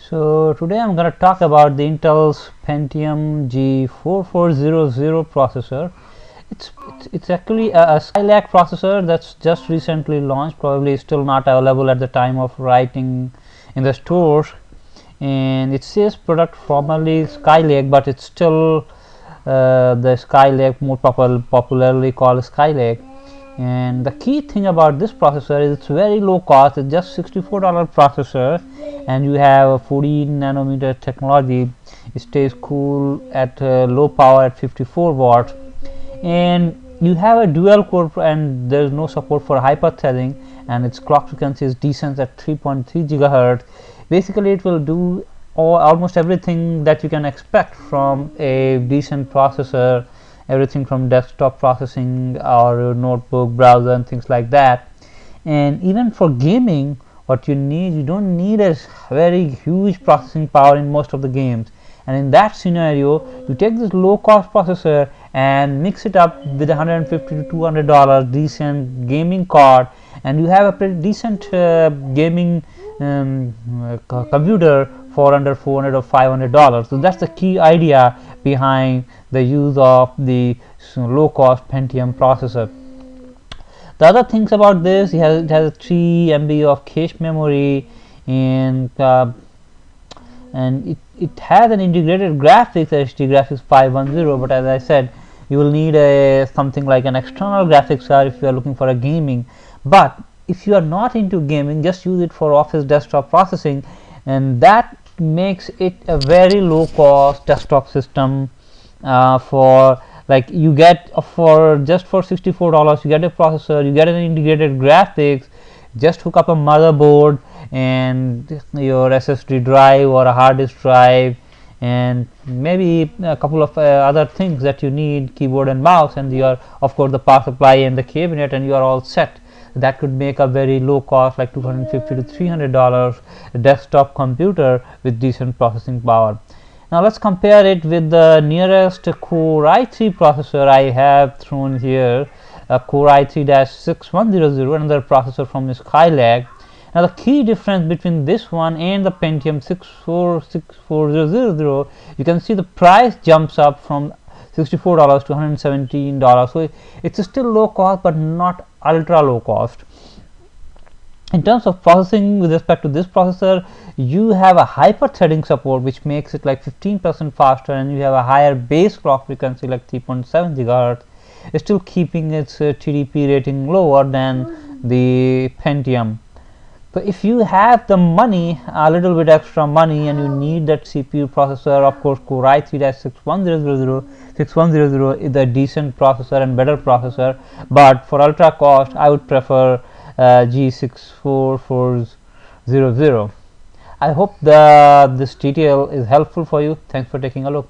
So today I'm going to talk about the Intel's Pentium G4400 processor. It's actually a skylake processor that's just recently launched, probably still not available at the time of writing in the stores, and it says product formerly skylake, but it's still the skylake, more popularly called skylake. And the key thing about this processor is it's very low cost. It's just $64 processor, and you have a 14 nanometer technology. It stays cool at low power at 54 watts, and you have a dual core, and there's no support for hyper-threading, and its clock frequency is decent at 3.3 gigahertz. Basically it will do almost everything that you can expect from a decent processor, everything from desktop processing or notebook, browser, and things like that. And even for gaming, what you don't need a very huge processing power in most of the games. And in that scenario, you take this low cost processor and mix it up with $150 to $200 decent gaming card, and you have a pretty decent gaming computer for under $400 or $500. So that's the key idea behind the use of the low cost Pentium processor. The other things about this, it has 3 MB of cache memory, and it has an integrated graphics, HD graphics 510, but as I said, you will need something like an external graphics card if you are looking for a gaming. But if you are not into gaming, just use it for office desktop processing, and that makes it a very low cost desktop system. For like, you get for $64 you get a processor, you get an integrated graphics, just hook up a motherboard and your SSD drive or a hard disk drive, and maybe a couple of other things that you need, keyboard and mouse, and your, of course, the power supply and the cabinet, and you are all set. That could make a very low cost, like $250 to $300 desktop computer with decent processing power. Now let's compare it with the nearest Core i3 processor I have thrown here, Core i3-6100, another processor from skylake. Now the key difference between this one and the Pentium 64000, you can see the price jumps up from $64 to $117. So it's still low cost, but not ultra low cost. In terms of processing, with respect to this processor, you have a hyper threading support, which makes it like 15% faster, and you have a higher base clock frequency like 3.7 gigahertz, still keeping its TDP rating lower than the Pentium. So if you have the money, a little bit extra money, and you need that CPU processor, of course Core i3-6100 is a decent processor and better processor, but for ultra cost I would prefer G4400. I hope this detail is helpful for you. Thanks for taking a look.